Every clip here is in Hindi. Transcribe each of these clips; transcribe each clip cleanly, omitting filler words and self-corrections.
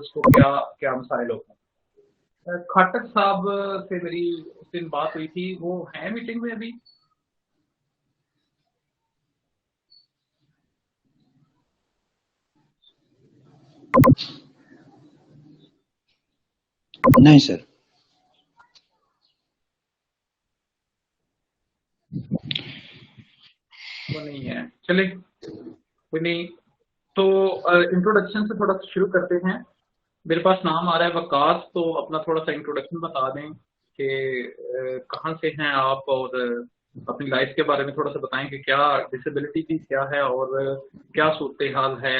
उसको क्या क्या मसाइल होते हैं। खट्टर साहब से मेरी उस दिन बात हुई थी, वो है मीटिंग में अभी? नहीं सर। वो नहीं है, चलिए कोई नहीं। तो इंट्रोडक्शन से थोड़ा शुरू करते हैं। मेरे पास नाम आ रहा है वकास, तो अपना थोड़ा सा इंट्रोडक्शन बता दें कि कहाँ से हैं आप, और अपनी लाइफ के बारे में थोड़ा सा बताएं कि क्या डिसेबिलिटी की क्या है, और क्या सूरत हाल है,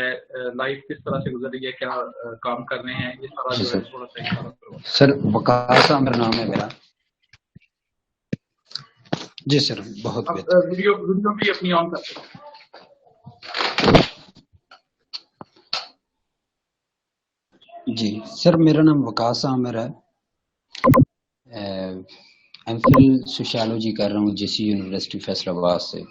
लाइफ किस तरह से गुजर रही है, क्या काम कर रहे हैं, ये सारा जी जो है सर। थोड़ा सा इशारा करो। सर वकास मेरा नाम है मेरा। जी सर, बहुत आप बेहतर। वीडियो वीडियो भी अपनी ऑन करते हैं। जी सर, मेरा नाम वकास आमिर है। एमफिल सोशियोलॉजी कर रहा हूँ जीसी यूनिवर्सिटी फैसलाबाद से,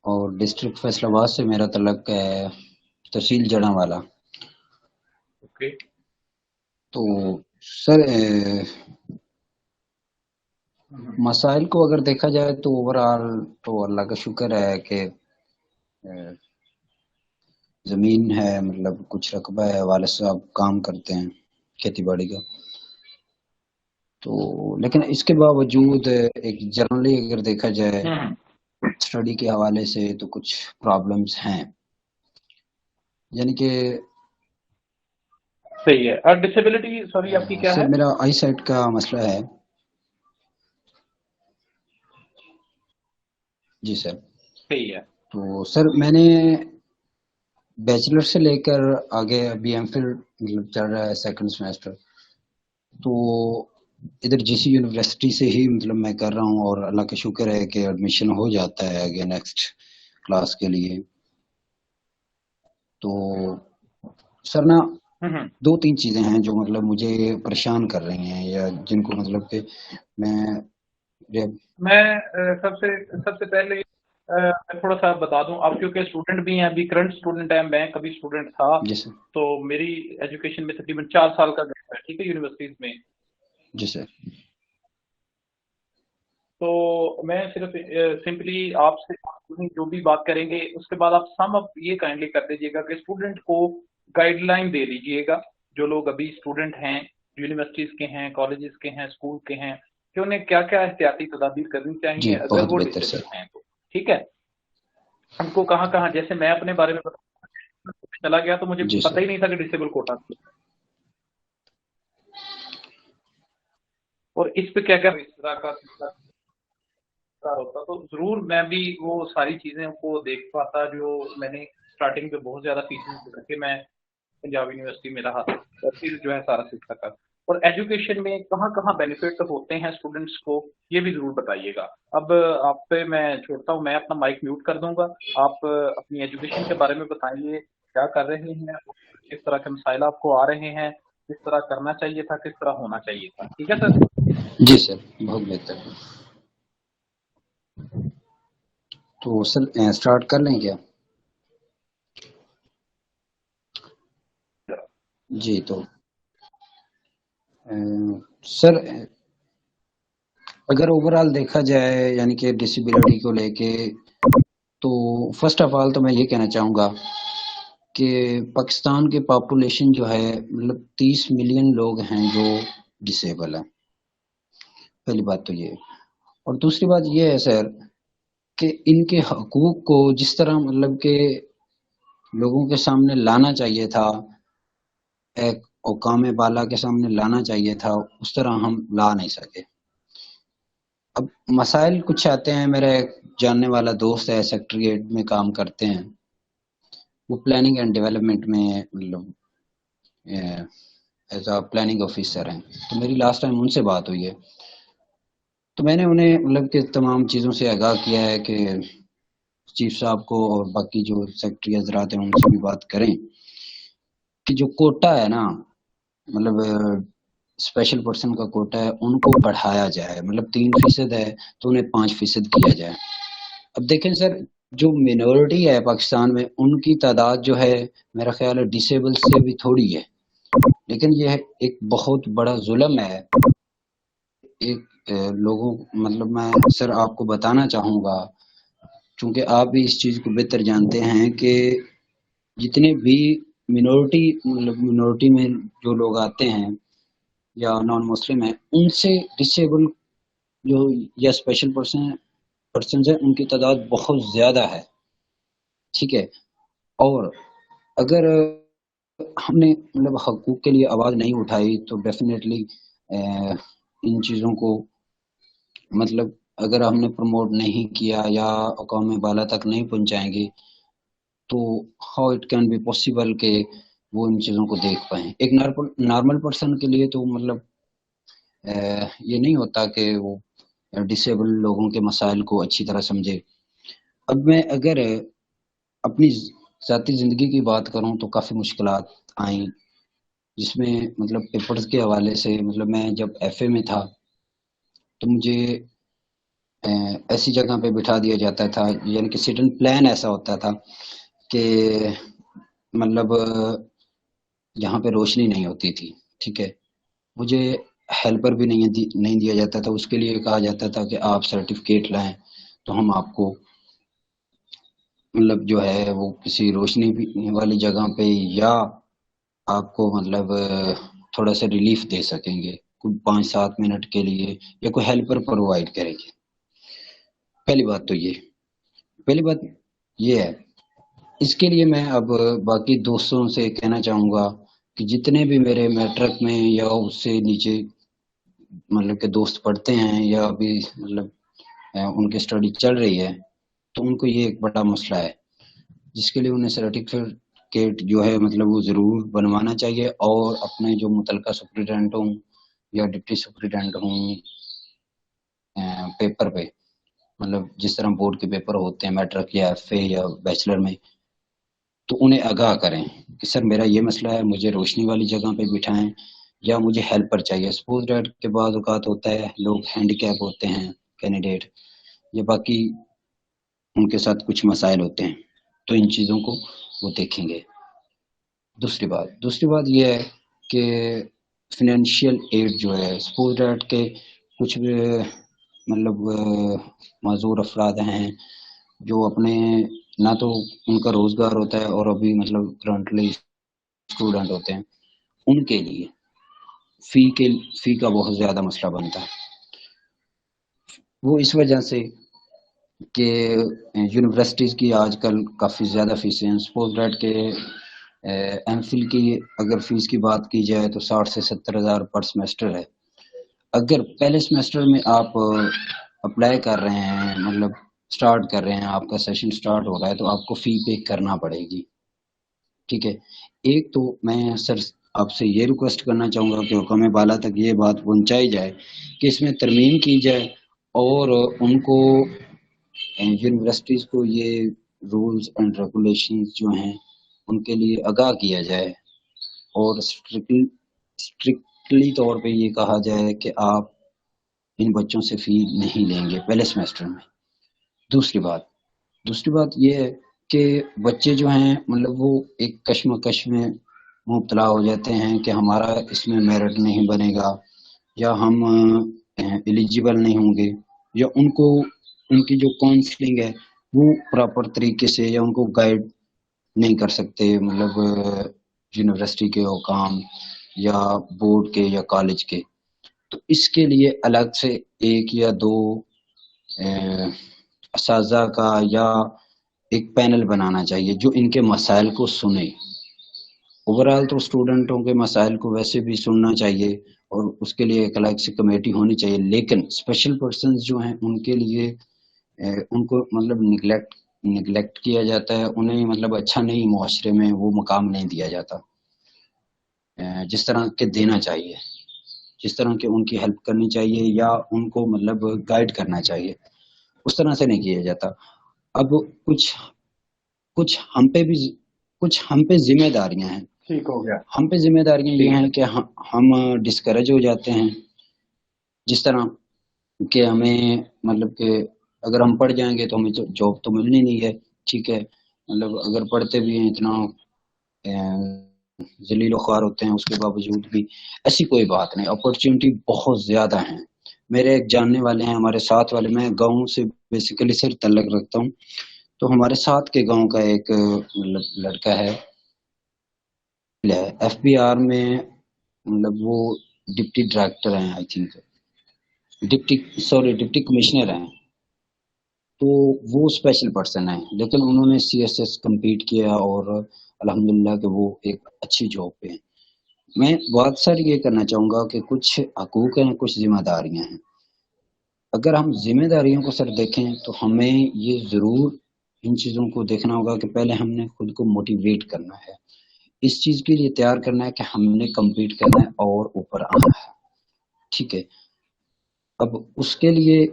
और डिस्ट्रिक्ट फैसलाबाद से मेरा तल्लक है तहसील जड़ांवाला। ओके। तो सर मसाइल को अगर देखा जाए तो ओवरऑल तो अल्लाह का शुक्र है कि जमीन है, मतलब कुछ रकबा है, वाले साहब काम करते हैं खेती बाड़ी का। तो लेकिन इसके बावजूद एक जनरली अगर देखा जाए हम्म। स्टडी के हवाले से तो कुछ प्रॉब्लम्स हैं, यानी कि सही है। और डिसेबिलिटी सॉरी आपकी क्या सर है? मेरा आई साइट का मसला है। जी सर। सही है। तो सर मैंने बैचलर से लेकर आगे अभी एमफिल मतलब चल रहा है सेकंड सेमेस्टर, तो इधर जीसी यूनिवर्सिटी से ही मतलब मैं कर रहा हूँ, और अल्लाह का शुक्र है कि एडमिशन हो जाता है आगे नेक्स्ट क्लास के लिए। तो सर ना हम्म। दो तीन चीजें हैं जो मतलब मुझे परेशान कर रही हैं, या जिनको मतलब कि मैं जब। मैं सबसे सबसे पहले मैं थोड़ा सा बता दूं, आप क्योंकि स्टूडेंट भी हैं, अभी करंट स्टूडेंट हैं, मैं कभी स्टूडेंट था। जी सर। तो मेरी एजुकेशन में तकरीबन 4 साल का गैप है, ठीक है, यूनिवर्सिटीज में। जी सर। तो मैं सिर्फ सिंपली आपसे जो भी बात करेंगे उसके बाद आप सम अप ये काइंडली कर दीजिएगा कि स्टूडेंट को गाइडलाइन दे दीजिएगा, जो लोग अभी स्टूडेंट हैं, यूनिवर्सिटीज के हैं, कॉलेजेस के हैं, स्कूल के हैं, कि उन्हें क्या क्या एहतियाती तदाबीर करनी जी चाहिए अगर बहुत वो बेहतर डिसेबल सर। हैं तो। ठीक है। उनको कहाँ कहाँ, जैसे मैं अपने बारे में चला गया तो मुझे जी पता सर। ही नहीं था कि डिसेबल कोटा थी, और इस पे क्या क्या इस तरह का होता, तो जरूर मैं भी वो सारी चीजें को देख पाता जो मैंने स्टार्टिंग पे बहुत ज्यादा फीसिंग करके मैं पंजाब यूनिवर्सिटी में रहा, और फिर जो है सारा सीखा था। और एजुकेशन में कहाँ कहाँ बेनिफिट होते हैं स्टूडेंट्स को, ये भी जरूर बताइएगा। अब आप पे मैं छोड़ता हूँ, मैं अपना माइक म्यूट कर दूंगा। आप अपनी एजुकेशन के बारे में बताइए, क्या कर रहे हैं, किस तरह के मसाइल आपको आ रहे हैं, किस तरह करना चाहिए था, किस तरह होना चाहिए था। ठीक है सर। जी सर बहुत बेहतर। तो सर स्टार्ट कर लें क्या? जी तो अ, सर अगर ओवरऑल देखा जाए यानी कि डिसेबिलिटी को लेके, तो फर्स्ट ऑफ ऑल तो मैं ये कहना चाहूँगा कि पाकिस्तान की पॉपुलेशन जो है मतलब 30 मिलियन लोग हैं जो डिसेबल हैं। पहली बात तो ये, और दूसरी बात ये है सर कि इनके हकूक को जिस तरह मतलब के लोगों के सामने लाना चाहिए था, एक औकाम बाला के सामने लाना चाहिए था, उस तरह हम ला नहीं सके। अब मसाइल कुछ आते हैं, मेरा एक जानने वाला दोस्त है सेक्रेटरीट में काम करते हैं, वो प्लानिंग एंड डेवलपमेंट में मतलब एज अ प्लानिंग ऑफिसर हैं। तो मेरी लास्ट टाइम उनसे बात हुई है, तो मैंने उन्हें मतलब कि तमाम चीज़ों से आगाह किया है कि चीफ साहब को और बाकी जो सेक्रेटरी हजरात हैं उनसे भी बात करें कि जो कोटा है ना, मतलब स्पेशल पर्सन का कोटा है, उनको बढ़ाया जाए। मतलब 3% है तो उन्हें 5% किया जाए। अब देखें सर, जो मिनोरिटी है पाकिस्तान में, उनकी तादाद जो है मेरा ख्याल है डिसेबल से भी थोड़ी है। लेकिन यह एक बहुत बड़ा जुल्म है। एक लोगों मतलब मैं सर आपको बताना चाहूँगा, चूँकि आप भी इस चीज़ को बेहतर जानते हैं कि जितने भी मिनोरिटी में जो लोग आते हैं या नॉन मुस्लिम हैं, उनसे डिसेबल जो या स्पेशल पर्सन है, उनकी तादाद बहुत ज़्यादा है। ठीक है। और अगर हमने हकूक़ के लिए आवाज़ नहीं उठाई तो डेफिनेटली इन चीज़ों को अगर हमने प्रमोट नहीं किया या अक़वाम बाला तक नहीं पहुँचाएँगे, तो how it can be possible कि वो इन चीज़ों को देख पाएँ। एक नॉर्मल पर्सन के लिए तो ये नहीं होता कि वो डिसेबल लोगों के मसाइल को अच्छी तरह समझे। अब मैं अगर अपनी ज़ाती ज़िंदगी की बात करूँ तो काफ़ी मुश्किलात आईं, जिसमें पेपर्स के हवाले से मैं जब एफए में था, तो मुझे ऐसी जगह पे बिठा दिया जाता था, यानी कि सिटिंग प्लान ऐसा होता था कि मतलब यहाँ पे रोशनी नहीं होती थी। ठीक है। मुझे हेल्पर भी नहीं दिया जाता था। उसके लिए कहा जाता था कि आप सर्टिफिकेट लाएं, तो हम आपको जो है वो किसी रोशनी वाली जगह पे या आपको थोड़ा सा रिलीफ दे सकेंगे, कुछ 5-7 मिनट के लिए, या कोई हेल्पर प्रोवाइड करेंगे। पहली बात तो ये पहली बात ये है। इसके लिए मैं अब बाकी दोस्तों से कहना चाहूँगा कि जितने भी मेरे मैट्रिक में या उससे नीचे के दोस्त पढ़ते हैं या अभी उनकी स्टडी चल रही है, तो उनको ये एक बड़ा मसला है, जिसके लिए उन्हें सर्टिफिकेट जो है वो ज़रूर बनवाना चाहिए। और अपने जो मुतलका सुपरिटेंडेंट हों या डिप्टी सुपरिटेंडेंट हों पेपर पे, जिस तरह बोर्ड के पेपर होते हैं मैट्रिक या एफए या बैचलर में, तो उन्हें आगाह करें कि सर मेरा ये मसला है, मुझे रोशनी वाली जगह पे बिठाएं या मुझे हेल्पर चाहिए। सपोज डैट के बाद औकात होता है लोग हैंडीकैप होते हैं कैंडिडेट, या बाकी उनके साथ कुछ मसाइल होते हैं, तो इन चीज़ों को वो देखेंगे। दूसरी बात ये है कि फाइनेंशियल एड जो है, सपोज डैट के कुछ माजूर अफराद हैं जो अपने ना तो उनका रोजगार होता है और अभी करंटली स्टूडेंट होते हैं, उनके लिए फी का बहुत ज्यादा मसला बनता है। वो इस वजह से कि यूनिवर्सिटीज़ की आजकल काफ़ी ज़्यादा फीसें हैं। सपोज डैट के एमफिल की अगर फीस की बात की जाए तो 60 से 70 हज़ार पर सेमेस्टर है। अगर पहले सेमेस्टर में आप अप्लाई कर रहे हैं, स्टार्ट कर रहे हैं, आपका सेशन स्टार्ट हो रहा है, तो आपको फ़ी पे करना पड़ेगी। ठीक है। एक तो मैं सर आपसे ये रिक्वेस्ट करना चाहूँगा कि हुक्म बाला तक ये बात पहुँचाई जाए कि इसमें तरमीम की जाए और उनको यूनिवर्सिटीज़ को ये रूल्स एंड रेगुलेशंस जो हैं उनके लिए आगाह किया जाए और स्ट्रिक्टली तौर पे ये कहा जाए कि आप इन बच्चों से फ़ी नहीं लेंगे पहले सेमेस्टर में। दूसरी बात ये है कि बच्चे जो हैं वो एक कश्मकश में मुब्तला हो जाते हैं कि हमारा इसमें मेरिट नहीं बनेगा या हम एलिजिबल नहीं होंगे, या उनको उनकी जो काउंसलिंग है वो प्रॉपर तरीके से या उनको गाइड नहीं कर सकते यूनिवर्सिटी के हुकाम या बोर्ड के या कॉलेज के। तो इसके लिए अलग से एक या दो असाज़ा का या एक पैनल बनाना चाहिए जो इनके मसाइल को सुने। ओवरऑल तो स्टूडेंटों के मसाइल को वैसे भी सुनना चाहिए और उसके लिए एक अलग से कमेटी होनी चाहिए, लेकिन स्पेशल पर्सन्स जो हैं उनके लिए उनको निगलेक्ट किया जाता है, उन्हें अच्छा नहीं, मुआशरे में वो मकाम नहीं दिया जाता जिस तरह के देना चाहिए, जिस तरह के उनकी हेल्प करनी चाहिए या उनको गाइड करना चाहिए, उस तरह से नहीं किया जाता। अब कुछ कुछ हम पे भी कुछ हम पे जिम्मेदारियां हैं। ठीक हो गया। हम पे जिम्मेदारियां ये हैं कि हम डिस्करेज हो जाते हैं, जिस तरह कि हमें कि अगर हम पढ़ जाएंगे तो हमें जॉब तो मिलनी नहीं है, ठीक है। मतलब अगर पढ़ते भी हैं इतना जलील ख्वार होते हैं उसके बावजूद भी, ऐसी कोई बात नहीं, अपॉर्चुनिटी बहुत ज्यादा है। मेरे एक जानने वाले हैं, हमारे साथ वाले, मैं गाँव से बेसिकली सिर तल्लक रखता हूँ, तो हमारे साथ के गांव का एक मतलब लड़का है, एफबीआर में, मतलब वो डिप्टी डायरेक्टर हैं आई थिंक, डिप्टी कमिश्नर हैं। तो वो स्पेशल पर्सन है, लेकिन उन्होंने सीएसएस कंप्लीट किया और अल्हम्दुलिल्लाह कि वो एक अच्छी जॉब पे हैं। मैं बात सर ये करना चाहूंगा कि कुछ हकूक हैं, कुछ जिम्मेदारियां हैं। अगर हम जिम्मेदारियों को सर देखें तो हमें ये जरूर इन चीजों को देखना होगा कि पहले हमने खुद को मोटिवेट करना है, इस चीज के लिए तैयार करना है कि हमने कंप्लीट करना है और ऊपर आना है, ठीक है। अब उसके लिए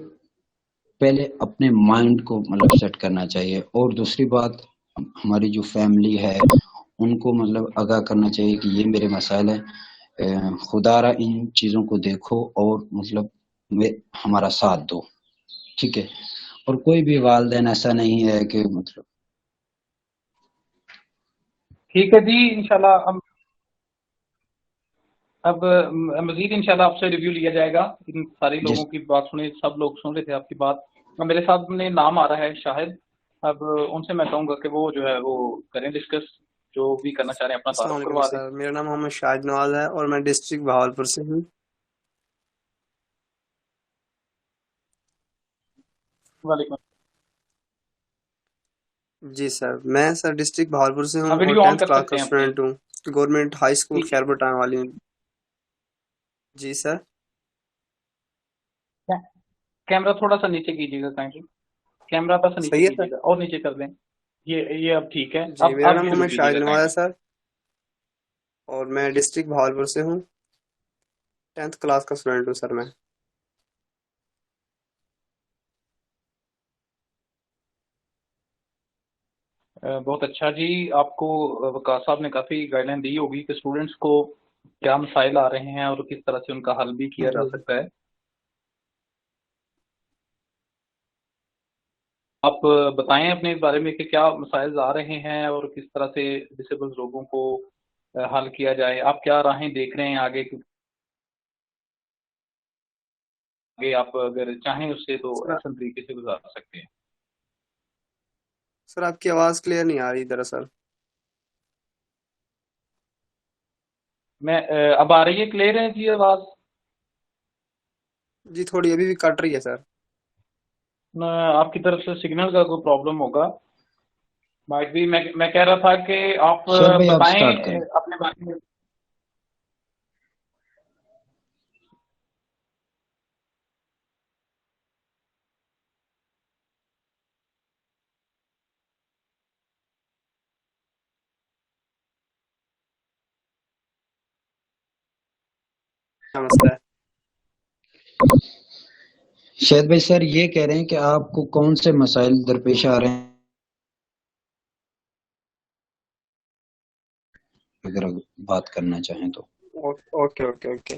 पहले अपने माइंड को मतलब सेट करना चाहिए, और दूसरी बात, हमारी जो फैमिली है उनको मतलब आगाह करना चाहिए कि ये मेरे मसाइल हैं, खुदारा इन चीजों को देखो और मतलब हमारा साथ दो, ठीक है। और कोई भी वालिदैन ऐसा नहीं है कि मतलब। ठीक है जी, इंशाल्लाह हम अब मजीद इंशाल्लाह आपसे रिव्यू लिया जाएगा। इन सारे लोगों जिस की बात सुने, सब लोग सुन रहे थे आपकी बात। अब मेरे सामने नाम आ रहा है शाहिद। अब उनसे मैं कहूंगा कि वो जो है वो करें डिस्कस, जो भी करना चाह रहे हैं अपना अस्सलाम तारुफ वालेकुम करवा दें। सर, मेरा नाम मोहम्मद शाहिद नवाज है और मैं डिस्ट्रिक्ट बहावलपुर से हूँ। वालेकुम। जी सर, मैं सर डिस्ट्रिक्ट बहावलपुर से हूँ आप और वीडियो ऑन 10th कर क्लास का सकते हैं अपनी। स्टूडेंट हूँ, गवर्नमेंट हाई स्कूल ठीक है। खैरपुर टांग वाली हूँ। जी सर। कैमरा थोड़ा सा नीचे कीजिएगा काइंडली। कैमरा थोड़ा सा नीचे सही है सर। कीजिएगा और नीचे कर दें। ये अब ठीक है। जी, मेरा अब नाम शुरू मोहम्मद शाहिद कीजिएगा नवाज है काइंडली। सर और मैं डिस्ट्रिक्ट बहावलपुर से हूँ, 10th क्लास का स्टूडेंट हूँ सर मैं। बहुत अच्छा जी। आपको वकार साहब ने काफ़ी गाइडलाइन दी होगी कि स्टूडेंट्स को क्या मसाइल आ रहे हैं और किस तरह से उनका हल भी किया जा जी सकता है। आप बताएं अपने बारे में कि क्या मसाइल आ रहे हैं और किस तरह से डिसेबल लोगों को हल किया जाए। आप क्या राहें देख रहे हैं आगे, क्योंकि आगे आप अगर चाहें उससे तो सर। ऐसा तरीके से गुजार सकते हैं। सर आपकी आवाज़ क्लियर नहीं आ रही दरअसल। अब आ रही है, क्लियर है जी आवाज़? जी थोड़ी अभी भी कट रही है सर। आपकी तरफ से सिग्नल का कोई प्रॉब्लम होगा। माइट भी मैं कह रहा था कि आप शेर भाई आप बताएं स्टार्ट करें। अपने बारे में। क्या मसला है? शायद भाई सर ये कह रहे हैं कि आपको कौन से मसाइल दरपेश आ रहे हैं, अगर बात करना चाहें तो। Okay okay okay.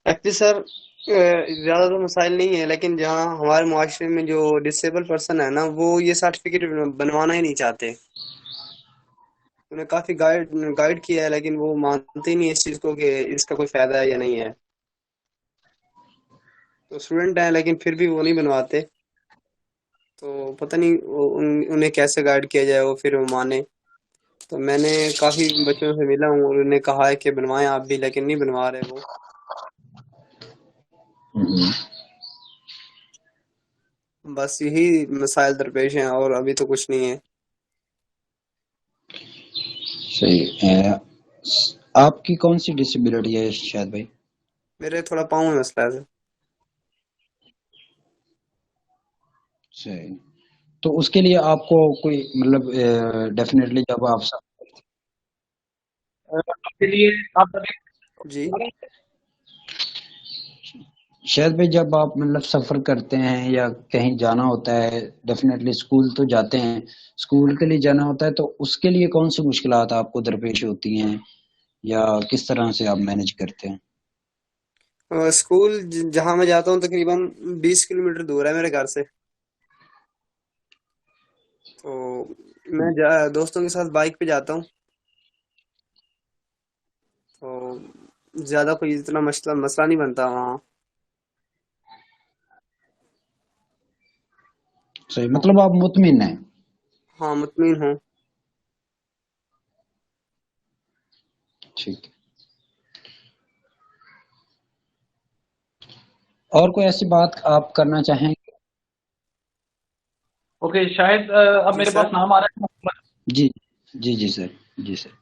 Actually sir ज्यादा तो मसाइल नहीं है, लेकिन जहाँ हमारे मुआशरे में जो डिसेबल पर्सन है ना, वो ये सर्टिफिकेट बनवाना ही नहीं चाहते। उन्हें काफी गाइड गाइड किया है, लेकिन वो मानते ही नहीं इस चीज को कि इसका कोई फायदा है या नहीं है। तो स्टूडेंट है लेकिन फिर भी वो नहीं बनवाते। तो पता नहीं उन्हें कैसे गाइड किया जाए वो फिर वो माने। तो मैंने काफी बच्चों से मिला हूँ और उन्हें कहा है कि बनवाएं आप भी, लेकिन नहीं बनवा रहे वो। हम्म, बस यही मसाइल दरपेश हैं और अभी तो कुछ नहीं है। सही आपकी कौन सी डिसेबिलिटी है शायद भाई? मेरे थोड़ा पाँव में मसला है। सही। तो उसके लिए आपको कोई मतलब डेफिनेटली जब आप आपके लिए आप जी शायद भाई जब आप मतलब सफर करते हैं या कहीं जाना होता है, डेफिनेटली स्कूल तो जाते हैं, स्कूल के लिए जाना होता है, तो उसके लिए कौन सी मुश्किलात आपको दरपेश होती हैं या किस तरह से आप मैनेज करते हैं? स्कूल जहाँ मैं जाता हूँ तकरीबन 20 किलोमीटर दूर है मेरे घर से। तो मैं दोस्तों के साथ बाइक पे जाता हूँ, तो ज्यादा कोई इतना मसला मसला नहीं बनता वहाँ। सही, मतलब आप मुतमिन हैं। हाँ, मुतमिन हूँ। ठीक है। और कोई ऐसी बात आप करना चाहें? ओके, शायद अब जी मेरे पास सर। नाम आ रहा है। जी जी जी सर। जी सर।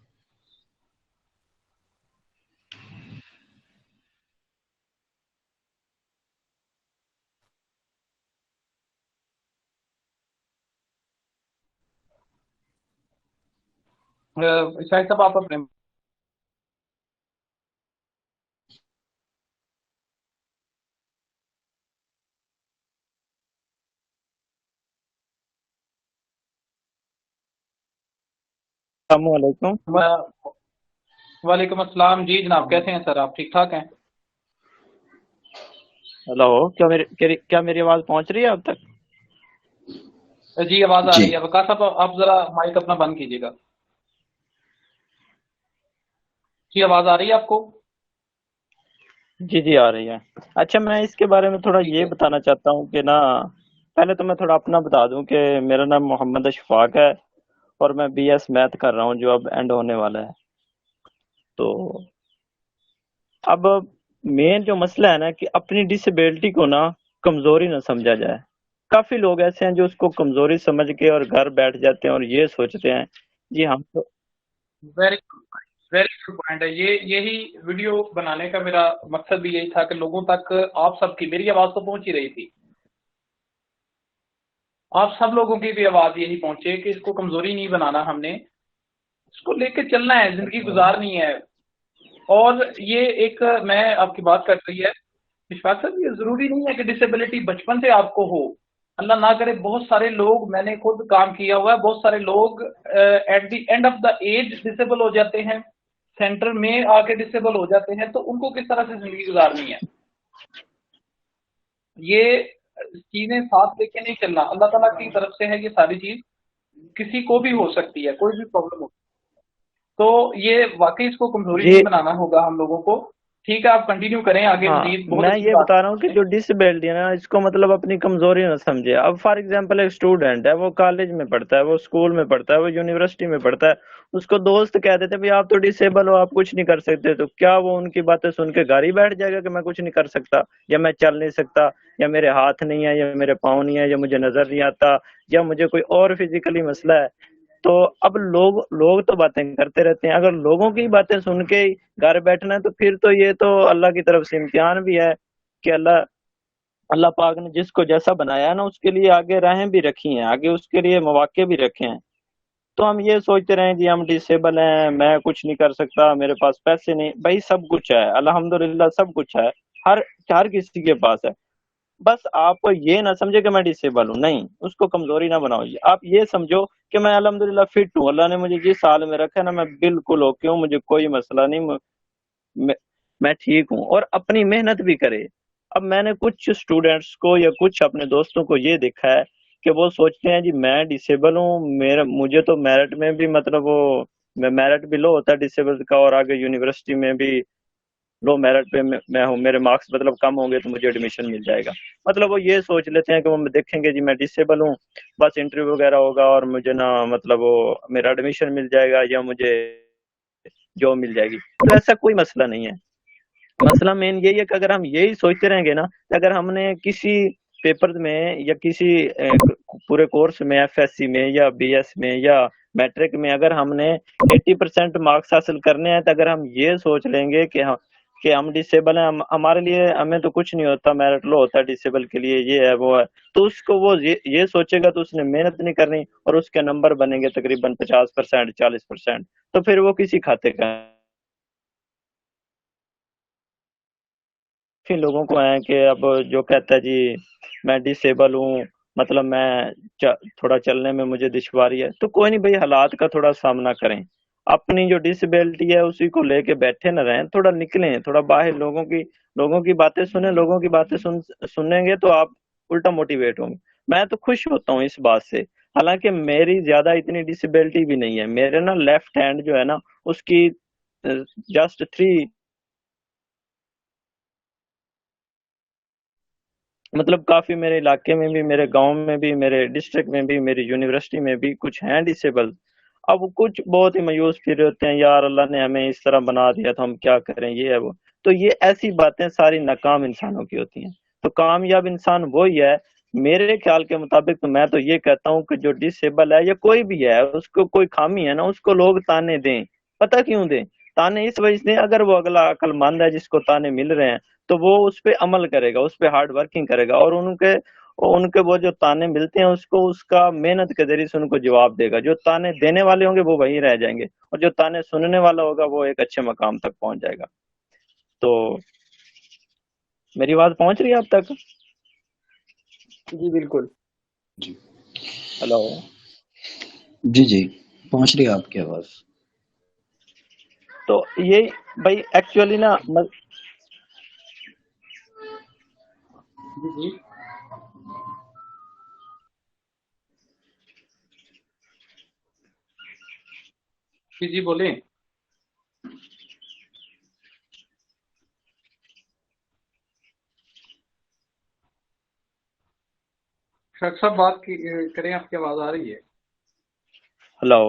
शायद साहब आप अपने अस्सलामुअलैकुम। वालेकुम अस्सलाम जी जनाब, कैसे हैं सर? आप ठीक ठाक हैं? हेलो, क्या मेरी आवाज़ पहुंच रही है अब तक? जी आवाज आ जी रही है। वकार साहब आप जरा माइक अपना बंद कीजिएगा। जी आवाज आ रही है आपको? जी जी, आ रही है। अच्छा, मैं इसके बारे में थोड़ा ठीक ये है। बताना चाहता हूँ कि ना, पहले तो मैं थोड़ा अपना बता दूं कि मेरा नाम मोहम्मद अशफाक है और मैं बीएस मैथ कर रहा हूँ जो अब एंड होने वाला है। तो अब मेन जो मसला है ना कि अपनी डिसेबिलिटी को ना कमजोरी ना समझा जाए। काफी लोग ऐसे हैं जो उसको कमजोरी समझ के और घर बैठ जाते हैं और ये सोचते हैं जी हम तो। वेरी वेरी गुड पॉइंट है ये। यही वीडियो बनाने का मेरा मकसद भी यही था कि लोगों तक आप सबकी, मेरी आवाज तो पहुंच ही रही थी, आप सब लोगों की भी आवाज यही पहुंचे कि इसको कमजोरी नहीं बनाना, हमने इसको लेके चलना है, जिंदगी गुजारनी है। और ये एक, मैं आपकी बात कर रही है विश्वास सर, ये जरूरी नहीं है कि डिसेबिलिटी बचपन से आपको हो। अल्लाह ना करे, बहुत सारे लोग, मैंने खुद काम किया हुआ है, बहुत सारे लोग at the end of the age disable हो जाते हैं, सेंटर में आके डिसेबल हो जाते हैं। तो उनको किस तरह से जिंदगी गुजारनी है, ये चीजें साथ लेके नहीं चलना। अल्लाह ताला की तरफ से है ये सारी चीज, किसी को भी हो सकती है, कोई भी प्रॉब्लम हो। तो ये वाकई इसको कमजोरी नहीं जी बनाना होगा हम लोगों को। ठीक है, आप कंटिन्यू करें आगे, हाँ, मजीद बहुत मैं अच्छी ये बात बता है रहा हूँ कि आपने। जो डिसेबिलिटी है ना, इसको मतलब अपनी कमजोरी ना समझे। अब फॉर एग्जांपल एक स्टूडेंट है, वो कॉलेज में पढ़ता है, वो स्कूल में पढ़ता है, वो यूनिवर्सिटी में पढ़ता है। उसको दोस्त कह देते भाई आप तो डिसेबल हो, आप कुछ नहीं कर सकते। तो क्या वो उनकी बातें सुन के घर ही बैठ जाएगा कि मैं कुछ नहीं कर सकता, या मैं चल नहीं सकता, या मेरे हाथ नहीं है, या मेरे पाँव नहीं है, या मुझे नजर नहीं आता, या मुझे कोई और फिजिकली मसला है? तो अब लोग लोग तो बातें करते रहते हैं। अगर लोगों की बातें सुन के ही घर बैठना है तो फिर तो ये तो अल्लाह की तरफ से इम्तिहान भी है कि अल्लाह अल्लाह पाक ने जिसको जैसा बनाया है ना, उसके लिए आगे राहें भी रखी हैं, आगे उसके लिए मौके भी रखे हैं। तो हम ये सोचते रहे जी हम डिसेबल हैं, मैं कुछ नहीं कर सकता, मेरे पास पैसे नहीं। भाई सब कुछ है, अल्हम्दुलिल्लाह सब कुछ है। हर हर किसी के पास है। बस आप ये ना समझे कि मैं डिसेबल हूँ, नहीं, उसको कमजोरी ना बनाओ। आप ये समझो कि मैं अल्हम्दुलिल्लाह फिट हूँ, अल्लाह ने मुझे जिस हाल में रखा है ना, मैं बिल्कुल ओके हूँ, मुझे कोई मसला नहीं, मैं, मैं ठीक हूँ। और अपनी मेहनत भी करे। अब मैंने कुछ स्टूडेंट्स को या कुछ अपने दोस्तों को ये देखा है कि वो सोचते हैं जी मैं डिसेबल हूँ, मेरा मुझे तो मेरिट में भी मतलब वो मेरिट भी लो होता है डिसेबल का, और आगे यूनिवर्सिटी में भी लो मेरिट पे मैं हूँ, मेरे मार्क्स मतलब कम होंगे तो मुझे एडमिशन मिल जाएगा। मतलब वो ये सोच लेते हैं कि वो देखेंगे जी मैं डिसेबल हूँ, बस इंटरव्यू वगैरह होगा और मुझे ना मतलब वो मेरा एडमिशन मिल जाएगा या मुझे जॉब मिल जाएगी। तो ऐसा कोई मसला नहीं है। मसला मेन यही है कि अगर हम यही सोचते रहेंगे ना, कि अगर हमने किसी पेपर में या किसी पूरे कोर्स में, एफएससी में या बीएस में या मैट्रिक में, अगर हमने 80% मार्क्स हासिल करने हैं, तो अगर हम ये सोच लेंगे कि हम डिसेबल हैं, हमारे लिए हमें तो कुछ नहीं होता, मेरिट लो होता है डिसेबल के लिए, ये है वो है, तो उसको वो ये सोचेगा तो उसने मेहनत नहीं करनी और उसके नंबर बनेंगे तकरीबन 50%, 40%। तो फिर वो किसी खाते का। काफ़ी लोगों को है कि अब जो कहता है जी मैं डिसेबल हूँ, मतलब मैं थोड़ा चलने में मुझे दुश्वारी है। तो कोई नहीं भाई, हालात का थोड़ा सामना करें। अपनी जो डिसेबिलिटी है उसी को लेके बैठे न रहें, थोड़ा निकलें, थोड़ा बाहर लोगों की बातें सुने। लोगों की बातें सुनेंगे तो आप उल्टा मोटिवेट होंगे। मैं तो खुश होता हूँ इस बात से। हालांकि मेरी ज्यादा इतनी डिसेबिलिटी भी नहीं है, मेरे ना लेफ्ट हैंड जो है ना उसकी जस्ट 3, मतलब काफी मेरे इलाके में भी, मेरे गांव में भी, मेरे डिस्ट्रिक्ट में भी, मेरी यूनिवर्सिटी में भी कुछ हैं डिसेबल। अब कुछ बहुत ही मायूस फिर होते हैं, यार अल्लाह ने हमें इस तरह बना दिया तो हम क्या करें, ये है वो। तो ये ऐसी बातें सारी नाकाम इंसानों की होती हैं। तो कामयाब इंसान वही है मेरे ख्याल के मुताबिक। तो मैं तो ये कहता हूँ कि जो डिसेबल है या कोई भी है, उसको कोई खामी है ना, उसको लोग ताने दें। पता क्यों दें? ताने इस वजह से, अगर वो अगला अक्लमंद है जिसको ताने मिल रहे हैं, तो वो उस पे अमल करेगा, उस पे हार्ड वर्किंग करेगा, और उनके उनके वो जो ताने मिलते हैं उसको उसका मेहनत के जरिए से उनको जवाब देगा। जो ताने देने वाले होंगे वो वहीं रह जाएंगे, और जो ताने सुनने वाला होगा वो एक अच्छे मकाम तक पहुंच जाएगा। तो मेरी बात पहुंच रही है अब तक? जी बिल्कुल। जी हेलो? जी जी, पहुंच रही है आपकी आवाज। तो ये भाई एक्चुअली ना जी जी जी जी बोले। डॉक्टर साहब बात करें, आपकी आवाज आ रही है। हेलो?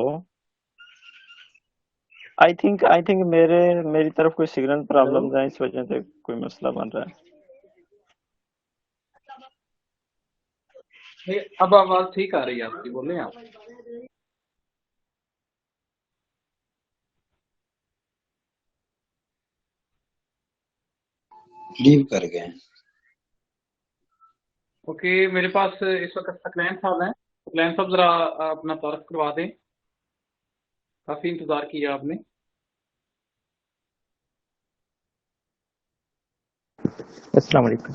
आई थिंक मेरी तरफ कोई सिग्नल हेलो। प्रॉब्लम है, इस वजह से कोई मसला बन रहा है। नहीं, अब आवाज ठीक आ रही है आपकी, बोले आप। लीव कर गए। ओके, मेरे पास इस वक्त सकलैन साहब हैं। सकलैन साहब जरा अपना तारफ करवा दें, काफी इंतजार किया आपने। अस्सलाम वालेकुम।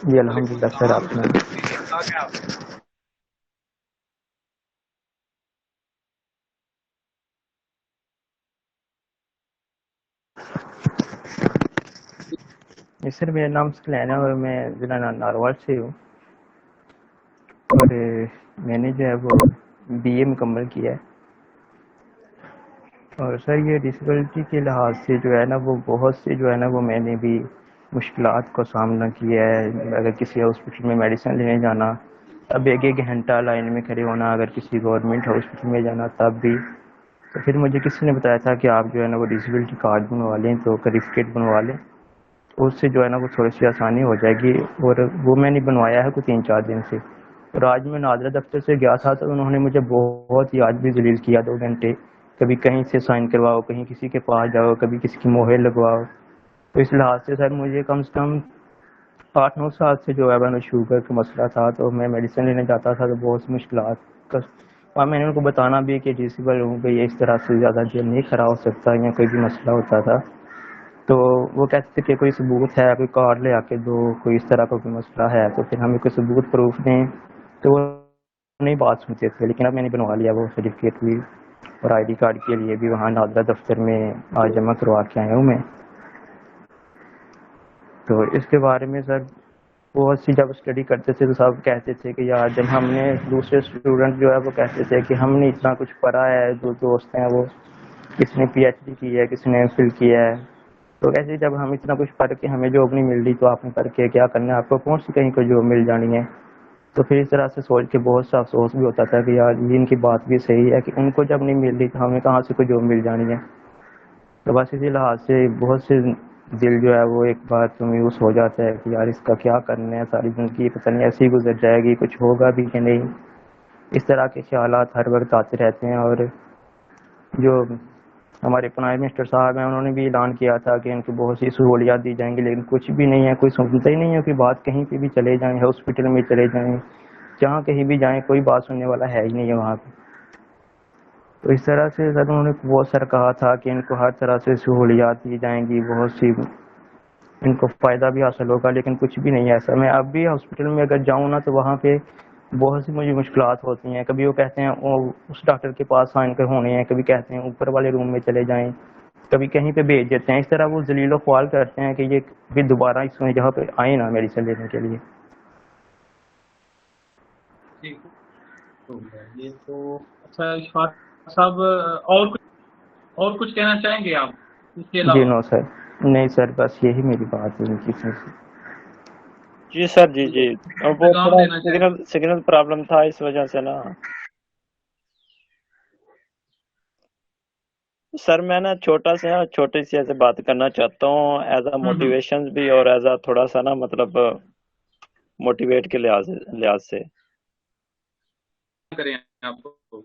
जी वालेकुम अल्हम्दुलिल्लाह सर, सलाम, आपने आ गए आप। जी सर, मेरा नाम सुलैन है और मैं ज़िला नारवाल से हूँ। और मैंने जो है वो बीए मुकम्मल किया है। और सर ये डिसेबिलिटी के लिहाज से जो है ना वो बहुत से जो है ना वो मैंने भी मुश्किलात का सामना किया है। अगर किसी हॉस्पिटल में मेडिसिन लेने जाना, तब एक एक घंटा लाइन में खड़े होना। अगर किसी गवर्नमेंट हॉस्पिटल में जाना तब भी। तो फिर मुझे किसी ने बताया था कि आप जो है ना वो डिसेबिलिटी कार्ड बनवा लें, तो सर्टिफिकेट बनवा लें, तो उससे जो है ना वो थोड़ी सी आसानी हो जाएगी। और वो मैंने बनवाया है कुछ 3-4 दिन से। और आज मैं नादरा दफ्तर से गया था तो उन्होंने मुझे बहुत ही आज भी जलील किया 2 घंटे। कभी कहीं से साइन करवाओ, कहीं किसी के पास जाओ, कभी किसी की मोहर लगवाओ। तो इस लिहाज से सर मुझे कम से कम 8-9 साल से जो है मैंने शुगर का मसला था, तो मैं मेडिसिन लेने जाता था तो बहुत सी मुश्किलात का। और मैंने उनको बताना भी कि डिसेबल हूँ, कि ये इस तरह से ज़्यादा जेल नहीं खड़ा हो सकता या कोई भी मसला होता था। तो वो कहते थे कि कोई सबूत है, कोई कार्ड ले आके दो, कोई इस तरह का कोई मसला है तो फिर हमें कोई सबूत प्रूफ दें। तो वो नहीं बात सुनते थे। लेकिन अब मैंने बनवा लिया वो सर्टिफिकेट भी, और आईडी कार्ड के लिए भी वहाँ नादरा दफ्तर में आज जमा करवा के आया हूँ मैं। तो इसके बारे में सर बहुत सी जब स्टडी करते थे तो सब कहते थे कि यार, जब हमने दूसरे स्टूडेंट जो है वो कहते थे कि हमने इतना कुछ पढ़ा है, जो दोस्त हैं वो किसने पीएचडी की है, किसने एमफिल किया है, तो ऐसे जब हम इतना कुछ पढ़ के हमें जॉब नहीं मिल रही तो आपने पढ़ के क्या करना है, आपको कौन सी कहीं को जॉब मिल जानी है। तो फिर इस तरह से सोच के बहुत सा अफसोस भी होता था कि यार ये इनकी बात भी सही है कि उनको जब नहीं मिल रही तो हमें कहाँ से कोई जॉब मिल जानी है। तो बस इसी लिहाज से बहुत से दिल जो है वो एक बार तो मायूस हो जाता है कि यार इसका क्या करना है, सारी ज़िंदगी पता नहीं ऐसे ही गुजर जाएगी, कुछ होगा भी कि नहीं। इस तरह के ख्यालात हर वक्त आते रहते हैं। और जो हमारे प्राइम मिनिस्टर साहब हैं उन्होंने भी ऐलान किया था कि इनको बहुत सी सहूलियात दी जाएंगी, लेकिन कुछ भी नहीं है, कोई सुनता ही नहीं है कि बात। कहीं पे भी चले जाएं, हॉस्पिटल में चले जाएं, जहाँ कहीं भी जाएं, कोई बात सुनने वाला है ही नहीं है वहाँ पे। तो इस तरह से सर उन्होंने बहुत सारा कहा था कि इनको हर तरह से सहूलियात दी जाएंगी, बहुत सी इनको फ़ायदा भी हासिल होगा, लेकिन कुछ भी नहीं है ऐसा। मैं अब भी हॉस्पिटल में अगर जाऊँ ना तो वहाँ पे बहुत सी मुझे मुश्किलात होती हैं। कभी वो कहते हैं वो उस डॉक्टर के पास साइन कर होने हैं, कभी कहते हैं ऊपर वाले रूम में चले जाएं, कभी कहीं पे भेज देते हैं। इस तरह वो जलीलो ख्वाल करते हैं कि ये फिर दोबारा इसमें जगह पे आए ना मेडिसिन लेने के लिए। ठीक हो गया ये तो। अच्छा इशफाक साहब, और कुछ कहना चाहेंगे आप इसके जी अलावा? नो सर, नहीं सर, बस यही मेरी बात है इनकी से। जी सर, जी जी। और वो पैगाम थोड़ा देना चाहेंगे? सिग्नल प्रॉब्लम था इस वजह से ना। सर मैं ना छोटी सी ऐसे बात करना चाहता हूँ, एज अ मोटिवेशन भी और एज अ थोड़ा सा ना मतलब मोटिवेट के लिहाज से। करें आपको,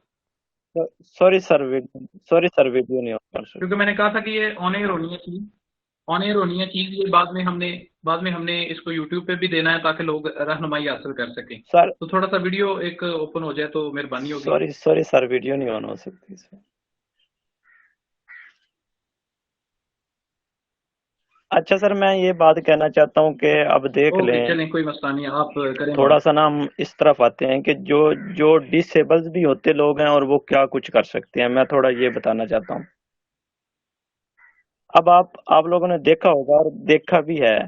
सॉरी सर, वीडियो नहीं होगा सर। क्योंकि मैंने कहा था कि ये ऑन एयर होनी है चीज, ऑन एयर होनी है चीज। ये बाद में हमने इसको यूट्यूब पे भी देना है ताकि लोग रहनुमाई हासिल कर सकें। सर तो थोड़ा सा वीडियो एक ओपन हो जाए तो मेहरबानी होगी। सॉरी सर, वीडियो नहीं ऑन हो सकती इसमें। अच्छा सर, मैं ये बात कहना चाहता हूँ कि अब देख ओके लें, चलें, कोई मसला नहीं है, आप करें थोड़ा बात। सा ना हम इस तरफ आते हैं कि जो जो डिसेबल्स भी होते लोग हैं और वो क्या कुछ कर सकते हैं, मैं थोड़ा ये बताना चाहता हूँ। अब आप लोगों ने देखा होगा और देखा भी है,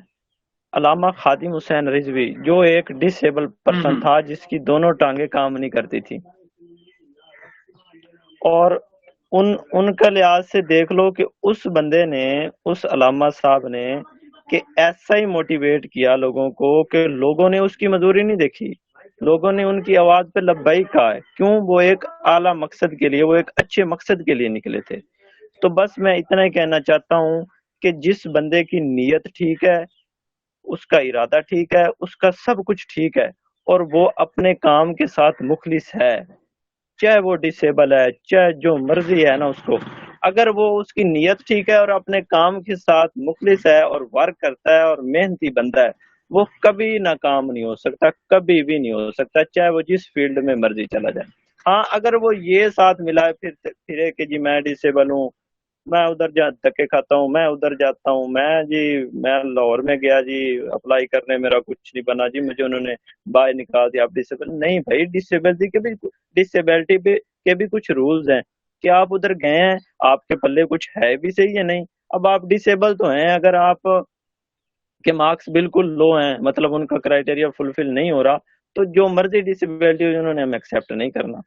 अलामा खादिम हुसैन रिजवी जो एक डिसेबल पर्सन हम्म। था जिसकी दोनों टांगे काम नहीं करती थी, और उनका लिहाज से देख लो कि उस बंदे ने, उस अलामा साहब ने कि ऐसा ही मोटिवेट किया लोगों को कि लोगों ने उसकी मजदूरी नहीं देखी, लोगों ने उनकी आवाज पे लब्बैक कहा है। क्यों? वो एक आला मकसद के लिए, वो एक अच्छे मकसद के लिए निकले थे। तो बस मैं इतना ही कहना चाहता हूँ कि जिस बंदे की नीयत ठीक है, उसका इरादा ठीक है, उसका सब कुछ ठीक है, और वो अपने काम के साथ मुखलिस है, चाहे वो डिसेबल है, चाहे जो मर्जी है ना उसको, अगर वो उसकी नीयत ठीक है और अपने काम के साथ मुखलिस है और वर्क करता है और मेहनती बंदा है, वो कभी नाकाम नहीं हो सकता, कभी भी नहीं हो सकता, चाहे वो जिस फील्ड में मर्जी चला जाए। हाँ, अगर वो ये साथ मिलाए फिरे कि जी मैं डिसेबल हूँ, मैं उधर जा धक्के खाता हूँ, मैं उधर जाता हूँ, मैं लाहौर में गया जी अप्लाई करने, मेरा कुछ नहीं बना जी, मुझे उन्होंने बाहर निकाल दिया, आप डिसेबल नहीं भाई। डिसेबिलिटी के भी कुछ रूल्स हैं कि आप उधर गए हैं, आपके पल्ले कुछ है भी सही है नहीं। अब आप डिसेबल तो हैं, अगर आप के मार्क्स बिल्कुल लो हैं, मतलब उनका क्राइटेरिया फुलफिल नहीं हो रहा, तो जो मर्जी डिसेबिलिटी उन्होंने हम एक्सेप्ट नहीं करना।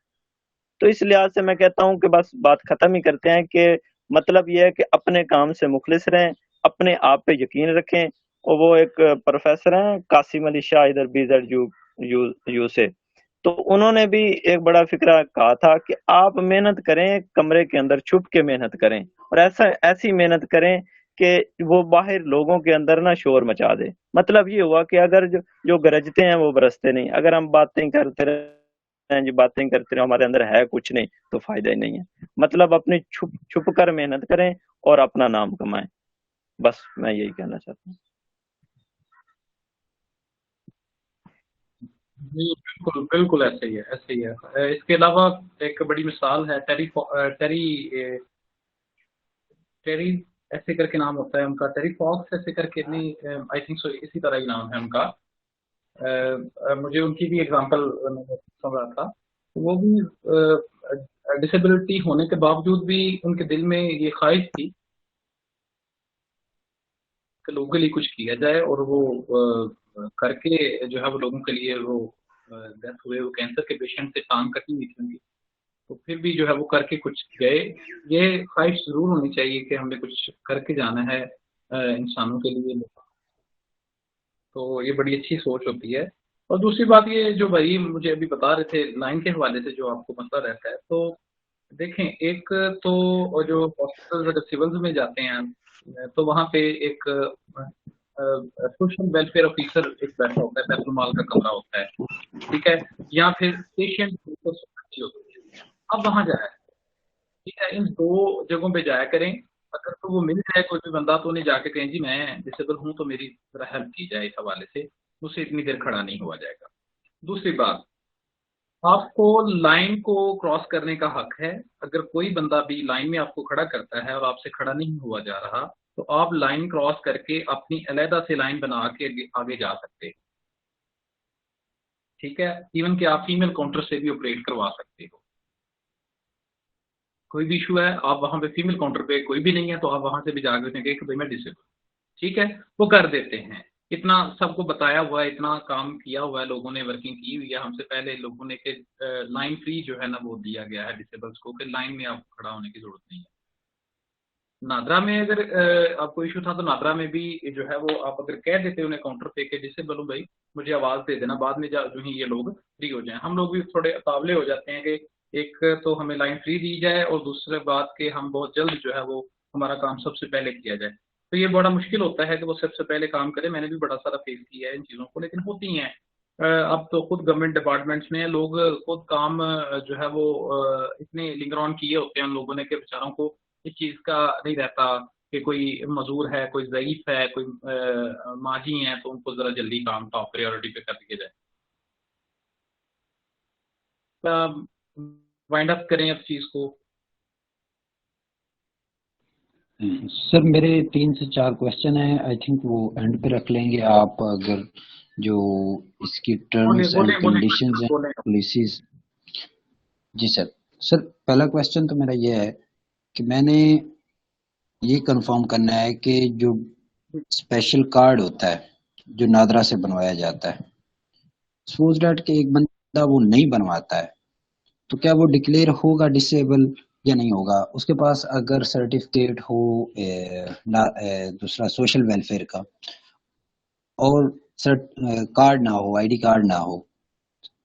तो इस लिहाज से मैं कहता हूँ कि बस बात खत्म ही करते हैं कि मतलब ये है कि अपने काम से मुखलिस रहें, अपने आप पे यकीन रखें। और वो एक प्रोफेसर हैं कासिम अली शाह, इधर बीजेड यू यू यू से, तो उन्होंने भी एक बड़ा फिक्रा कहा था कि आप मेहनत करें, कमरे के अंदर छुप के मेहनत करें, और ऐसी मेहनत करें कि वो बाहर लोगों के अंदर ना शोर मचा दे। मतलब ये हुआ कि अगर जो गरजते हैं वो बरसते नहीं, अगर हम बातें करते रहे जी, बातें करते रहे, हमारे अंदर है कुछ नहीं, तो फायदा ही नहीं है। मतलब अपनी छुप छुप कर मेहनत करें और अपना नाम कमाएं। बस मैं यही कहना चाहता हूँ। जी बिल्कुल बिल्कुल, ऐसे ही है, ऐसे ही है। इसके अलावा एक बड़ी मिसाल है टेरी ऐसे करके नाम होता है उनका, टेरी फॉक्स ऐसे करके, नहीं आई थिंक सो इसी तरह ही नाम है उनका। मुझे उनकी भी एग्जांपल सुन रहा था। वो भी डिसेबिलिटी होने के बावजूद भी उनके दिल में ये ख्वाहिश थी कि लोगों के लिए कुछ किया जाए, और वो करके जो है वो लोगों के लिए वो डेथ हुए, वो कैंसर के पेशेंट से टांग कटी हुई थी उनकी, तो फिर भी जो है वो करके कुछ गए। ये ख्वाहिश जरूर होनी चाहिए कि हमने कुछ करके जाना है इंसानों के लिए। तो ये बड़ी अच्छी सोच होती है। और दूसरी बात, ये जो भाई मुझे अभी बता रहे थे लाइन के हवाले से जो आपको मसला रहता है, तो देखें, एक तो जो हॉस्पिटल अगर सिविल्स में जाते हैं तो वहाँ पे एक सोशल वेलफेयर ऑफिसर एक बैठा होता है, बैतुल माल का कमरा होता है, ठीक है, या फिर पेशेंट होती है। अब वहाँ जाए, ठीक है, इन दो जगहों पे जाया करें। अगर तो वो मिल जाए कोई भी बंदा, तो उन्हें जाके कहें जी मैं डिसेबल हूँ, तो मेरी जरा हेल्प की जाए इस हवाले से, मुझसे इतनी देर खड़ा नहीं हुआ जाएगा। दूसरी बात, आपको लाइन को क्रॉस करने का हक है। अगर कोई बंदा भी लाइन में आपको खड़ा करता है और आपसे खड़ा नहीं हुआ जा रहा, तो आप लाइन क्रॉस करके अपनी अलहदा से लाइन बना के आगे जा सकते हैं, ठीक है। इवन कि आप फीमेल काउंटर से भी ऑपरेट करवा सकते हो। कोई भी इशू है, आप वहां पे फीमेल काउंटर पे कोई भी नहीं है तो आप वहां से भी जाकर देंगे कि भाई मैं डिसेबल, ठीक है, वो कर देते हैं। इतना सबको बताया हुआ है, इतना काम किया हुआ है, लोगों ने वर्किंग की हुई है हमसे पहले लोगों ने कि लाइन फ्री जो है ना वो दिया गया है डिसेबल्स को, कि लाइन में आपको खड़ा होने की जरूरत नहीं है। नादरा में अगर आपको इशू था तो नादरा में भी जो है वो आप अगर कह देते उन्हें काउंटर पे के डिसेबल हूँ भाई मुझे आवाज दे देना, बाद में जो ही ये लोग फ्री हो जाएं। हम लोग भी थोड़े तावले हो जाते हैं कि एक तो हमें लाइन फ्री दी जाए और दूसरे बात के हम बहुत जल्द जो है वो हमारा काम सबसे पहले किया जाए। तो ये बड़ा मुश्किल होता है कि वो सबसे पहले काम करे। मैंने भी बड़ा सारा फेस किया है इन चीज़ों को, लेकिन होती हैं। अब तो खुद गवर्नमेंट डिपार्टमेंट्स में लोग खुद काम जो है वो इतने लिंगर ऑन किए होते हैं उन लोगों ने कि बेचारों को इस चीज़ का नहीं रहता कि कोई मजदूर है, कोई ज़ईफ है, कोई माजी है तो उनको ज़रा जल्दी काम टॉप प्रायोरिटी पे कर दिया जाए। वाइंड अप करें इस चीज़ को। सर मेरे 3 से 4 क्वेश्चन हैं, आई थिंक वो एंड पे रख लेंगे आप, अगर जो इसकी terms and conditions and policies. जी सर। सर पहला क्वेश्चन तो मेरा ये है कि मैंने ये कंफर्म करना है कि जो स्पेशल कार्ड होता है जो नादरा से बनवाया जाता है, सपोज दैट के एक बंदा वो नहीं बनवाता है तो क्या वो डिक्लेयर होगा डिसेबल या नहीं होगा? उसके पास अगर सर्टिफिकेट हो दूसरा सोशल वेलफेयर का और कार्ड ना हो, आईडी कार्ड ना हो,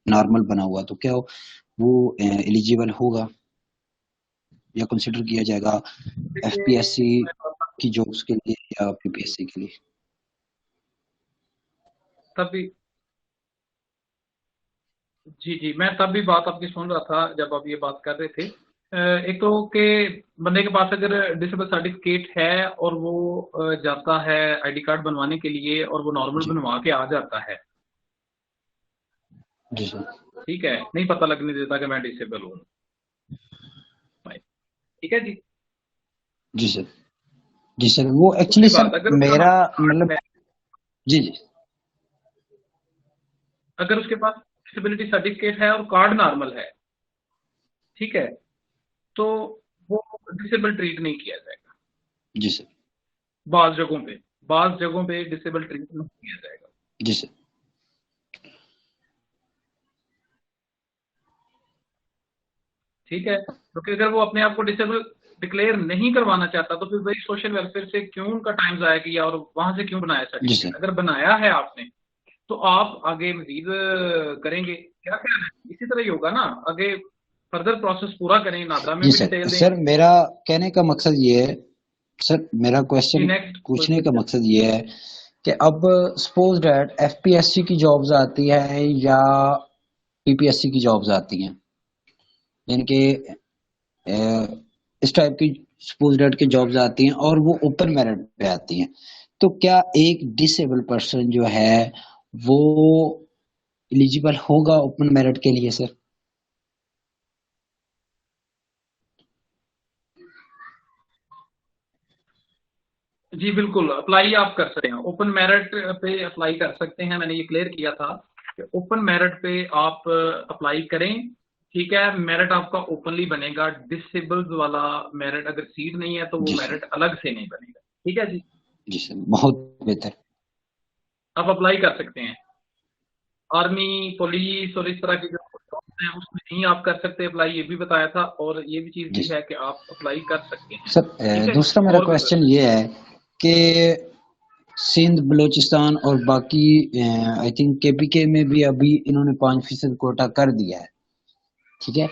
नॉर्मल बना हुआ, तो क्या वो एलिजिबल होगा या कंसिडर किया जाएगा एफपीएससी की जॉब्स के लिए या पीपीएससी के लिए? तभी जी मैं तब भी बात आपकी सुन रहा था जब आप ये बात कर रहे थे। एक तो कि बंदे के पास अगर डिसेबल सर्टिफिकेट है और वो जाता है आईडी कार्ड बनवाने के लिए और वो नॉर्मल बनवा के आ जाता है, जी सर, ठीक है, नहीं पता लगने देता कि मैं डिसेबल हूँ, ठीक है जी। जी सर, जी सर, वो एक्चुअली सर मेरा मतलब जी जी, अगर उसके पास डिसेबिलिटी सर्टिफिकेट है और कार्ड नॉर्मल है, ठीक है, तो वो डिसेबल ट्रीट नहीं किया जाएगा। जी सर, बाज जगहों पे डिसेबल ट्रीट नहीं किया जाएगा। जी सर, ठीक है, क्योंकि अगर वो अपने आप को डिसेबल डिक्लेयर नहीं करवाना चाहता तो फिर वही सोशल वेलफेयर से क्यों उनका टाइम जाया किया और वहां से क्यों बनाया सर्टिफिकेट? अगर बनाया है आपने तो आप आगे मजीद करेंगे, क्या ख्याल है? इसी तरह ही होगा ना, आगे फर्दर प्रोसेस पूरा करें, नादरा में भी डिटेल दें। सर मेरा कहने का मकसद ये है, सर मेरा क्वेश्चन पूछने का मकसद ये है कि अब सपोज डैट एफपीएससी की जॉब्स आती है या पीपीएससी की जॉब्स आती हैं, यानी कि इस टाइप की सपोज डैट की जॉब्स आती हैं और वो ओपन मेरिट पे आती हैं, तो क्या एक डिसेबल पर्सन जो है वो एलिजिबल होगा ओपन मेरिट के लिए सर? जी बिल्कुल, अप्लाई आप कर सकते हैं, ओपन मेरिट पे अप्लाई कर सकते हैं। मैंने ये क्लियर किया था कि ओपन मेरिट पे आप अप्लाई करें, ठीक है, मेरिट आपका ओपनली बनेगा। डिसेबल्ड वाला मेरिट अगर सीट नहीं है तो वो मेरिट अलग से नहीं बनेगा, ठीक है जी। जी सर, बहुत बेहतर, आप अप्लाई कर सकते हैं। आर्मी, पुलिस और इस तरह की जो जॉब्स हैं उसमें नहीं आप कर सकते अप्लाई, ये भी बताया था, और ये भी चीज भी है कि आप अप्लाई कर सकते हैं। सर दूसरा मेरा क्वेश्चन ये है कि सिंध, बलूचिस्तान और बाकी आई थिंक केपीके में भी अभी इन्होंने 5% कोटा कर दिया है, ठीक है,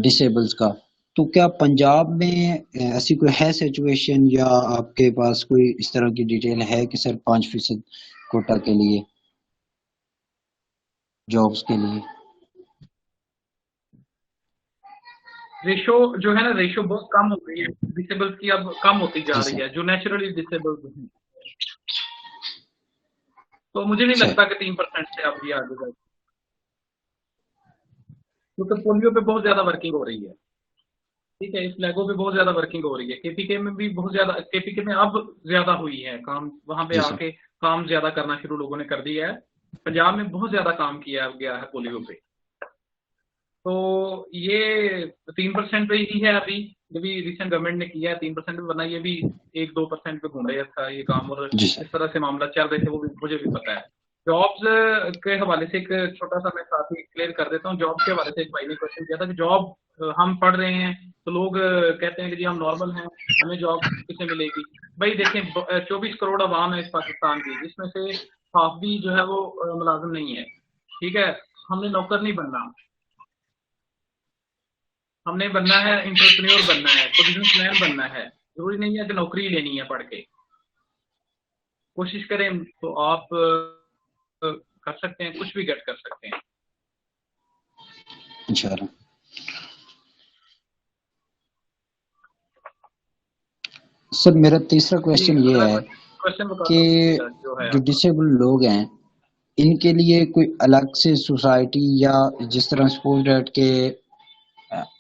डिसेबल्स का। तो क्या पंजाब में ऐसी कोई है सिचुएशन या आपके पास कोई इस तरह की डिटेल है कि सर 5% कोटा के लिए जॉब्स के लिए? रेशो जो है ना, रेशो बहुत कम हो गई है डिसेबल्स की, अब कम होती जा रही है जो नेचुरली डिसेबल्ड हैं। तो मुझे नहीं लगता कि 3% से अब ये आगे जाए, क्योंकि पोलियो पे बहुत ज्यादा वर्किंग हो रही है, ठीक है, इस फ्लैगो पे बहुत ज्यादा वर्किंग हो रही है। केपीके में भी बहुत ज्यादा, केपीके में अब ज्यादा हुई है काम, वहां पे आके काम ज्यादा करना शुरू लोगों ने कर दिया है। पंजाब में बहुत ज्यादा काम किया गया है पोलियो पे, तो ये 3% पे ही है अभी, भी रिसेंट गवर्नमेंट ने किया है 3% पे, वरना ये भी 1-2% पे घूम रहा था ये काम, और जी इस सर। तरह से मामला चल रहे थे, वो भी मुझे भी पता है। जॉब्स के हवाले से एक छोटा सा मैं साथ ही क्लियर कर देता हूँ। जॉब के हवाले से एक भाई ने क्वेश्चन किया था कि जॉब हम पढ़ रहे हैं तो लोग कहते हैं कि जी हम नॉर्मल हैं, हमें जॉब किसे मिलेगी। भाई देखें 24 करोड़ आवाम है इस पाकिस्तान की, जिसमें से हाफ भी जो है वो मुलाजिम नहीं है, ठीक है। हमने नौकर नहीं बनना, हमने बनना है इंटरप्रेन्योर बनना है, तो बिजनेसमैन बनना है। जरूरी नहीं है कि नौकरी ही लेनी है पढ़ के। कोशिश करें तो आप कर सकते हैं, कुछ भी गेट कर सकते हैं इंशाल्लाह। सर मेरा तीसरा जी। क्वेश्चन ये अगर है आप क्वेश्चन बता कि दो जो है जो आपका। डिसेबल लोग हैं इनके लिए कोई अलग से सोसाइटी, या जिस तरह सपोज दैट के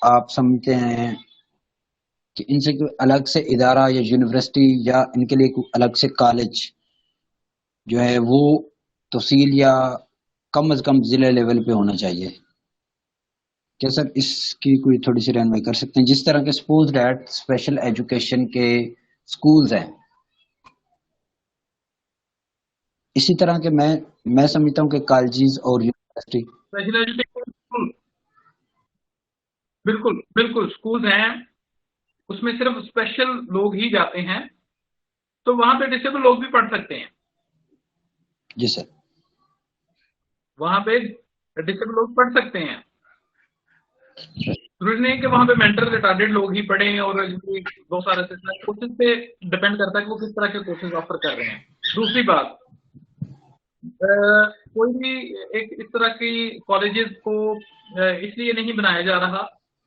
आप समझते हैं कि इनसे कोई अलग से इदारा या यूनिवर्सिटी, या इनके लिए कोई अलग से कॉलेज जो है वो तहसील या कम से कम जिला लेवल पे होना चाहिए? क्या सर इसकी कोई थोड़ी सी रहनुमाई कर सकते हैं? जिस तरह के सपोज दैट स्पेशल एजुकेशन के स्कूल्स हैं, इसी तरह के मैं समझता हूँ कि कॉलेजेस और यूनिवर्सिटी। स्पेशल एजुकेशन, बिल्कुल बिल्कुल स्कूल हैं, उसमें सिर्फ स्पेशल लोग ही जाते हैं, तो वहां पे डिसेबल लोग भी पढ़ सकते हैं। जी सर। वहां पे डिसेबल लोग पढ़ सकते हैं। जरूरी नहीं कि वहां पे मेंटल रिटार्डेड लोग ही पढ़ें, और बहुत सारे कोर्सेज पे डिपेंड करता है कि वो किस तरह के कोर्सेज ऑफर कर रहे हैं। दूसरी बात, कोई भी एक इस तरह की कॉलेजेस को इसलिए नहीं बनाया जा रहा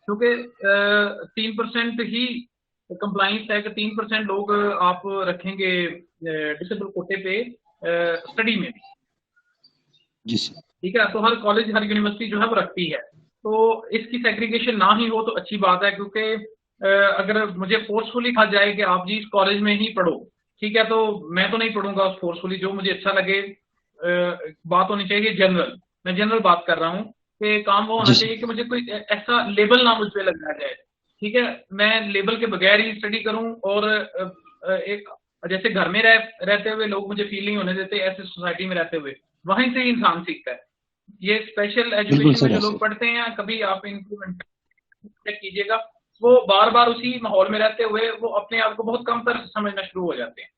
क्योंकि 3% ही कंप्लाइंस है कि 3% लोग आप रखेंगे डिसेबल कोटे पे स्टडी में भी, जी सर। ठीक है। तो हर कॉलेज हर यूनिवर्सिटी जो है वो रखती है, तो इसकी सेग्रीगेशन ना ही हो तो अच्छी बात है। क्योंकि अगर मुझे फोर्सफुली कहा जाए कि आप जी इस कॉलेज में ही पढ़ो, ठीक है, तो मैं तो नहीं पढ़ूंगा उस फोर्सफुली, जो मुझे अच्छा लगे। बात होनी चाहिए जनरल, मैं जनरल बात कर रहा हूँ कि काम वो होना जी चाहिए सर। कि मुझे कोई ऐसा लेबल ना मुझ पे लगाया जाए, ठीक है। मैं लेबल के बगैर ही स्टडी करूं, और एक जैसे घर में रहते हुए लोग मुझे फील नहीं होने देते, ऐसे सोसाइटी में रहते हुए वहीं से ही इंसान सीखता है। ये स्पेशल बिल्कुल एजुकेशन में सर जो ऐसे। लोग पढ़ते हैं, कभी आप इनको चेक कीजिएगा, वो बार बार उसी माहौल में रहते हुए वो अपने आप को बहुत कम तर समझना शुरू हो जाते हैं।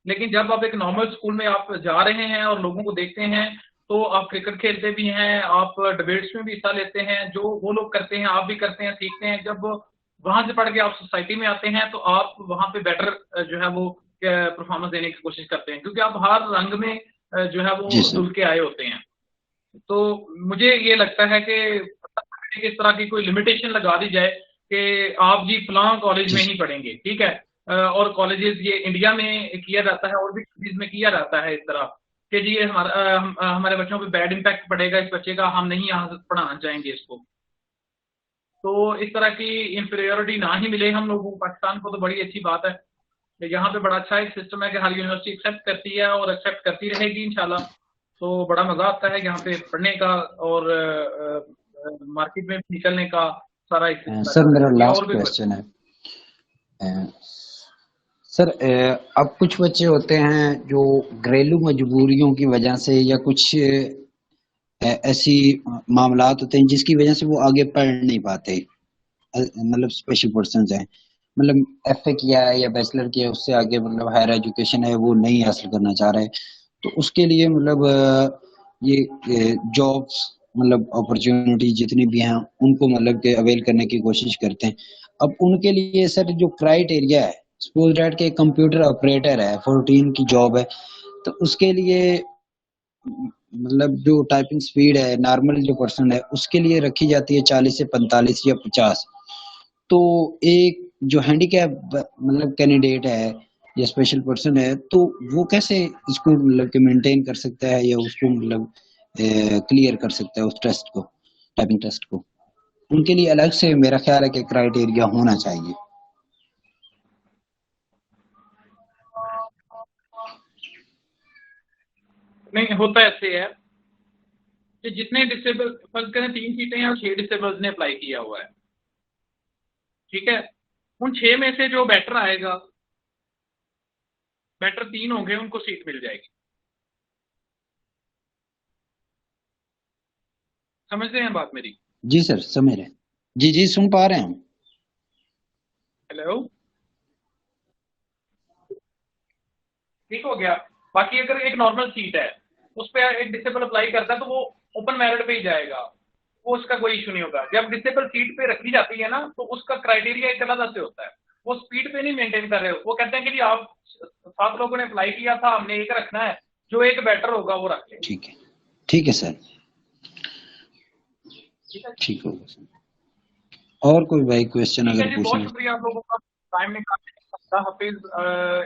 लेकिन जब आप एक नॉर्मल स्कूल में आप जा रहे हैं और लोगों को देखते हैं, तो आप क्रिकेट खेलते भी हैं, आप डिबेट्स में भी हिस्सा लेते हैं, जो वो लोग करते हैं आप भी करते हैं, सीखते हैं। जब वहां से पढ़ के आप सोसाइटी में आते हैं तो आप वहां पे बेटर जो है वो परफॉर्मेंस देने की कोशिश करते हैं, क्योंकि आप हर रंग में जो है जी वो सर। धुल के आए होते हैं। तो मुझे ये लगता है कि इस तरह की कोई लिमिटेशन लगा दी जाए कि आप जी फलां कॉलेज जी में ही सर। पढ़ेंगे, ठीक है। और कॉलेजेस ये इंडिया में किया जाता है और भी कंट्रीज में किया जाता है इस तरह कि जी ये हमारे बच्चों पे बैड इम्पैक्ट पड़ेगा इस बच्चे का, हम नहीं यहाँ से पढ़ाना चाहेंगे इसको। तो इस तरह की इंफीरियोरिटी ना ही मिले हम लोगों को, पाकिस्तान को, तो बड़ी अच्छी बात है। यहाँ पे बड़ा अच्छा एक सिस्टम है कि हर यूनिवर्सिटी एक्सेप्ट करती है और एक्सेप्ट करती रहेगी इंशाल्लाह। तो बड़ा मजा आता है यहाँ पे पढ़ने का, और मार्केट में निकलने का सारा एक सिलसिला सर जारी मेरा है। जी और लास्ट भी क्वेश्चन है। सर अब कुछ बच्चे होते हैं जो घरेलू मजबूरियों की वजह से, या कुछ ऐसी मामलात होते हैं जिसकी वजह से वो आगे पढ़ नहीं पाते, मतलब स्पेशल पर्सन हैं, मतलब एफए किया है या बैचलर किया है, उससे आगे मतलब हायर एजुकेशन है वो नहीं हासिल करना चाह रहे, तो उसके लिए मतलब ये जॉब्स, मतलब अपॉर्चुनिटी जितनी भी हैं उनको मतलब के अवेल करने की कोशिश करते हैं। अब उनके लिए सर जो क्राइटेरिया है, सपोज दैट के कंप्यूटर ऑपरेटर है 14 की जॉब है, तो उसके लिए मतलब जो टाइपिंग स्पीड है नॉर्मल जो पर्सन है उसके लिए रखी जाती है 40 से 45 या 50। तो एक जो हैंडीकैप मतलब कैंडिडेट है या स्पेशल पर्सन है, तो वो कैसे इसको मतलब कि मेंटेन कर सकता है, या उसको मतलब क्लियर कर सकता है उस टेस्ट को, टाइपिंग टेस्ट को? उनके लिए अलग से मेरा ख्याल है कि क्राइटेरिया होना चाहिए। नहीं होता ऐसे है कि जितने डिसेबल, फर्ज करें 3 सीटें हैं और 6 डिसेबल्स ने अप्लाई किया हुआ है, ठीक है, उन 6 में से जो बेटर आएगा, बेटर 3 होंगे, उनको सीट मिल जाएगी। समझ रहे हैं बात मेरी? जी सर समझ रहे हैं, जी जी सुन पा रहे हैं हम। हेलो, ठीक हो गया। बाकी अगर एक नॉर्मल सीट है उस पर एक डिसेबल अप्लाई करता है तो वो ओपन मेरिट पे ही जाएगा, वो उसका कोई इशू नहीं होगा। जब डिसेबल सीट पे रखी जाती है ना तो उसका क्राइटेरिया एक अलग से होता है, वो स्पीड पे नहीं मेंटेन कर रहे हो, वो कहते हैं कि जी आप 7 लोगों ने अप्लाई किया था, हमने एक रखना है, जो एक बेटर होगा वो रख लेंगे। ठीक है सर, ठीक है, ठीक होगा सर। और कोई भाई क्वेश्चन ठीक है अगर जी, बहुत पूछना? शुक्रिया आप लोगों का टाइम निकालने का। हाफिज,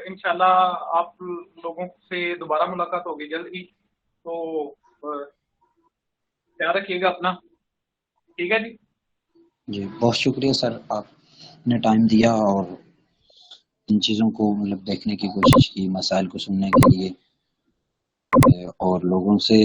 इंशाल्लाह आप लोगों से दोबारा मुलाकात होगी जल्द ही, तो ख्याल रखिएगा अपना, ठीक है जी। जी बहुत शुक्रिया सर, आपने टाइम दिया और इन चीज़ों को मतलब देखने की कोशिश की, मसाइल को सुनने के लिए और लोगों से